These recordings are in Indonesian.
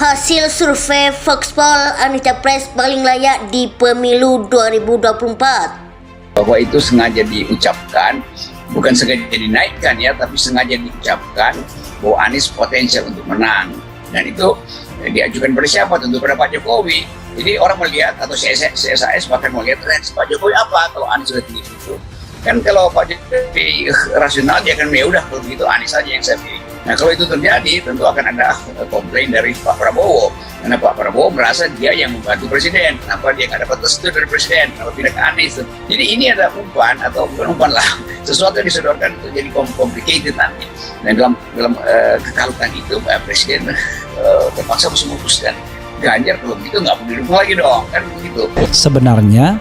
Hasil survei Foxpol, Anies Capres paling layak di pemilu 2024. Bahwa itu sengaja diucapkan, bukan sengaja dinaikkan ya, tapi sengaja diucapkan bahwa Anies potensial untuk menang. Dan itu diajukan pada siapa? Tentu pada Pak Jokowi. Jadi orang melihat, atau CSIS bahkan melihat Pak Jokowi apa kalau Anies sudah tinggi itu. Kan kalau Pak Jokowi rasional, dia akan ya udah kalau begitu Anies saja yang saya pilih. Nah kalau itu terjadi tentu akan ada komplain dari Pak Prabowo, karena Pak Prabowo merasa dia yang membantu presiden, kenapa dia nggak dapat restu dari presiden, kenapa pindah ke Anies. Jadi ini ada umpan, atau bukan umpan lah, sesuatu yang disodorkan untuk jadi complicated nanti. Dan dalam kekalutan itu presiden terpaksa harus memutuskan Ganjar kalau begitu nggak perlu didukung lagi dong, kan begitu. Sebenarnya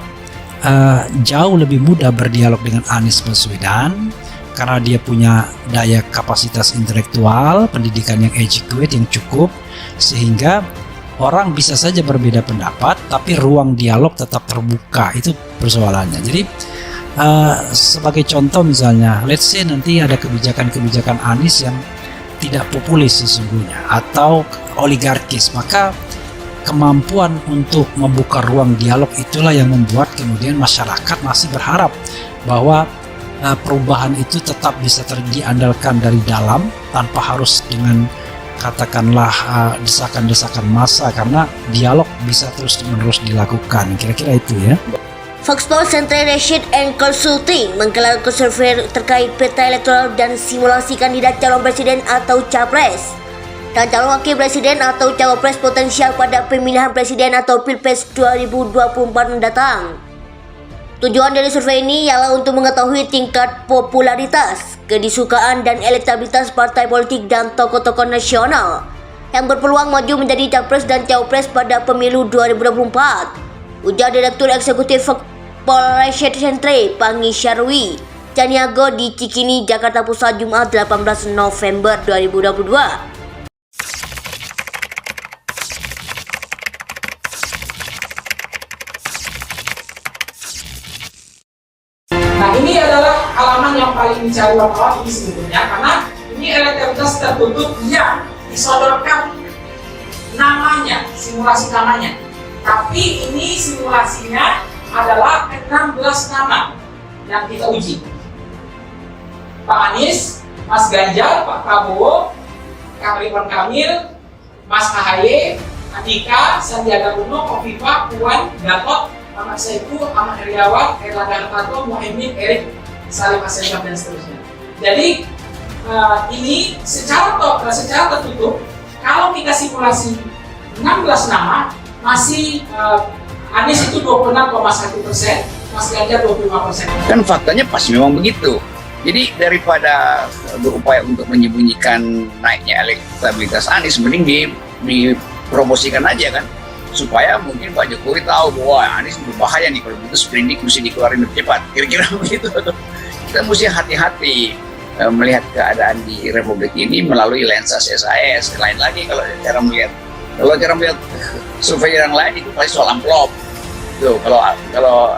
jauh lebih mudah berdialog dengan Anies Baswedan karena dia punya daya kapasitas intelektual, pendidikan yang adequate, yang cukup, sehingga orang bisa saja berbeda pendapat tapi ruang dialog tetap terbuka. Itu persoalannya. Jadi sebagai contoh misalnya, let's say nanti ada kebijakan-kebijakan Anies yang tidak populis sesungguhnya atau oligarkis, maka kemampuan untuk membuka ruang dialog itulah yang membuat kemudian masyarakat masih berharap bahwa perubahan itu tetap bisa diandalkan dari dalam tanpa harus dengan katakanlah desakan-desakan massa, karena dialog bisa terus-menerus dilakukan. Kira-kira itu ya. Foxpol Center Research and Consulting menggelar survei terkait peta elektoral dan simulasi kandidat calon presiden atau capres dan calon wakil presiden atau cawapres potensial pada pemilihan presiden atau Pilpres 2024 mendatang. Tujuan dari survei ini ialah untuk mengetahui tingkat popularitas, kedisukaan dan elektabilitas partai politik dan tokoh-tokoh nasional yang berpeluang maju menjadi capres dan cawapres pada pemilu 2024. Ujar Direktur Eksekutif Foxpol Research Center Pangi Syarwi Caniago di Cikini, Jakarta Pusat, Jumat 18 November 2022. Nah, ini adalah halaman yang paling dicari wartawan ini sebetulnya, karena ini elektabilitas tertutup yang disodorkan namanya, simulasi namanya. Tapi ini simulasinya adalah 16 nama yang kita uji. Pak Anies, Mas Ganjar, Pak Prabowo, Kang Ridwan Kamil, Mas AHY, Andika, Sandiaga Uno, Kofifa, Puan, Gatot, Ahmad Saiku, Ahmad Heriawan, Erlangga Hartarto, Muhaimin, Erik, Salim Asegaf, dan seterusnya. Jadi ini secara tertutup, kalau kita simulasi 16 nama, masih Anies itu 26,1%, Mas Ganjar 25%. Kan faktanya pasti memang begitu. Jadi daripada berupaya untuk menyembunyikan naiknya elektabilitas Anies, mending dipromosikan aja kan, supaya mungkin Pak Jokowi tahu bahwa Anies berbahaya nih, kalau begitu sprindik mesti dikeluarin lebih cepat, kira-kira begitu. Kita mesti hati-hati melihat keadaan di Republik ini melalui lensa CSIS. Lain lagi kalau cara melihat survei yang lain itu pasti soal amplop. Tuh, kalau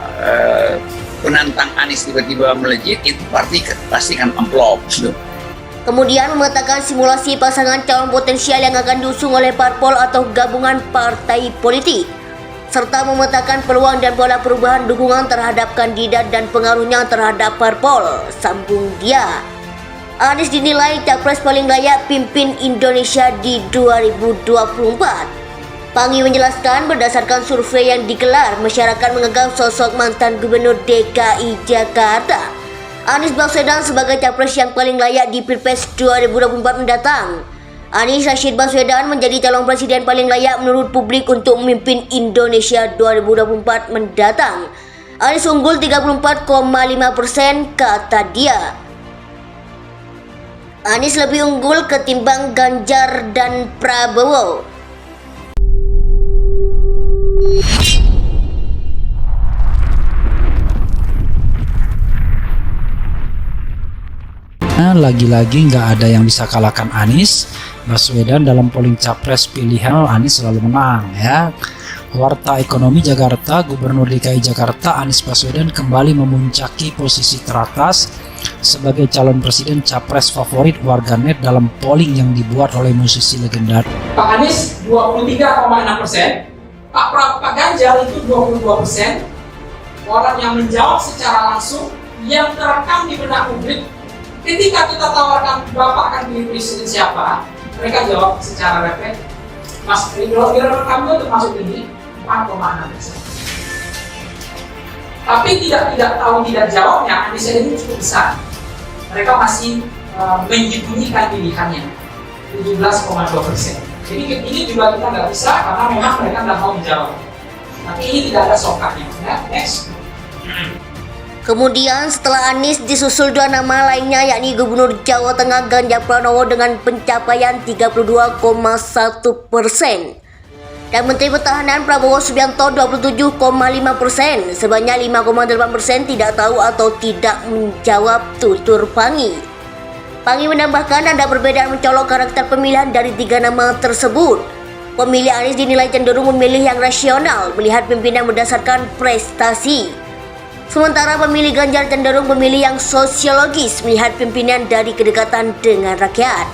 penantang Anies tiba-tiba melejit, itu pasti kan amplop. Tuh. Kemudian memetakan simulasi pasangan calon potensial yang akan diusung oleh parpol atau gabungan partai politik, serta memetakan peluang dan pola perubahan dukungan terhadap kandidat dan pengaruhnya terhadap parpol. Sambung dia, Anies dinilai capres paling layak pimpin Indonesia di 2024. Pangi menjelaskan berdasarkan survei yang digelar, masyarakat menganggap sosok mantan Gubernur DKI Jakarta Anies Baswedan sebagai capres yang paling layak di Pilpres 2024 mendatang. Anies Rashid Baswedan menjadi calon presiden paling layak menurut publik untuk memimpin Indonesia 2024 mendatang. Anies unggul 34,5%, kata dia. Anies lebih unggul ketimbang Ganjar dan Prabowo. Lagi-lagi nggak ada yang bisa kalahkan Anies Baswedan dalam polling capres pilihan. Anies selalu menang ya. Warta Ekonomi Jakarta, Gubernur DKI Jakarta Anies Baswedan kembali memuncaki posisi teratas sebagai calon presiden capres favorit warganet dalam polling yang dibuat oleh musisi legendaris. Pak Anies 23,6%, Pak Ganjar itu 22%. Orang yang menjawab secara langsung yang terekam di benak publik ketika kita tawarkan Bapak akan pilih presiden siapa, mereka jawab secara refleks, Mas Ridwan kamu untuk masuk ini 4,6%. Tapi tidak tahu tidak jawabnya, undecided ini cukup besar. Mereka masih menyembunyikan pilihannya 17,2%. Jadi ini juga kita nggak bisa karena memang mereka nggak mau menjawab. Tapi ini tidak ada sokatnya. Ya, next. Kemudian setelah Anies disusul dua nama lainnya yakni Gubernur Jawa Tengah Ganjar Pranowo dengan pencapaian 32,1% dan Menteri Pertahanan Prabowo Subianto 27,5%. Sebanyak 5,8% tidak tahu atau tidak menjawab tutur Pangi. Pangi menambahkan ada perbedaan mencolok karakter pemilihan dari tiga nama tersebut. Pemilih Anies dinilai cenderung memilih yang rasional, melihat pimpinan berdasarkan prestasi. Sementara pemilih Ganjar cenderung memilih yang sosiologis, melihat pimpinan dari kedekatan dengan rakyat.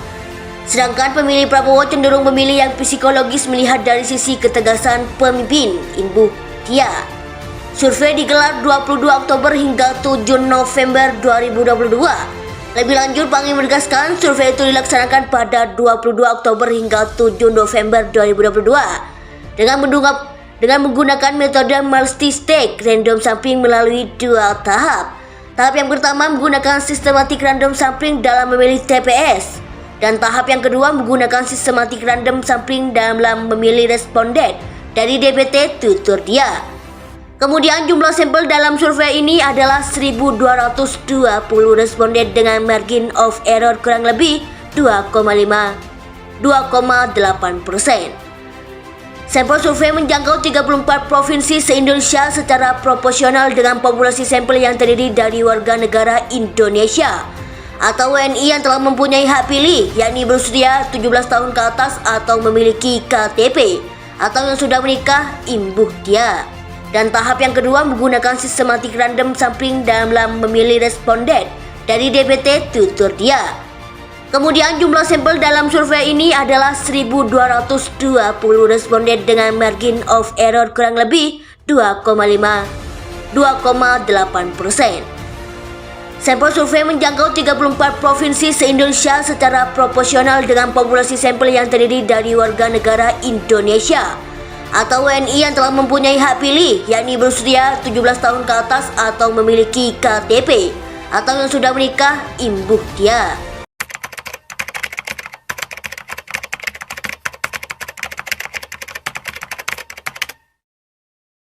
Sedangkan pemilih Prabowo cenderung memilih yang psikologis, melihat dari sisi ketegasan pemimpin. Imbuh Tia. Survei digelar 22 Oktober hingga 7 November 2022. Lebih lanjut, Pangi menegaskan survei itu dilaksanakan pada 22 Oktober hingga 7 November 2022 dengan menggunakan metode multi-stage random sampling melalui dua tahap. Tahap yang pertama menggunakan sistematik random sampling dalam memilih TPS, dan tahap yang kedua menggunakan sistematik random sampling dalam memilih responden dari DPT tutur dia. Kemudian jumlah sampel dalam survei ini adalah 1.220 responden dengan margin of error kurang lebih 2,8%. Sampel survei menjangkau 34 provinsi se-Indonesia secara proporsional dengan populasi sampel yang terdiri dari warga negara Indonesia atau WNI yang telah mempunyai hak pilih, yakni berusia 17 tahun ke atas atau memiliki KTP atau yang sudah menikah. Imbuh dia. Dan tahap yang kedua menggunakan sistematik random sampling dalam memilih responden dari DPT tutur dia. Kemudian jumlah sampel dalam survei ini adalah 1.220 responden dengan margin of error kurang lebih 2,8%. Sampel survei menjangkau 34 provinsi se-Indonesia secara proporsional dengan populasi sampel yang terdiri dari warga negara Indonesia atau WNI yang telah mempunyai hak pilih, yakni berusia 17 tahun ke atas atau memiliki KTP atau yang sudah menikah. Imbuh dia.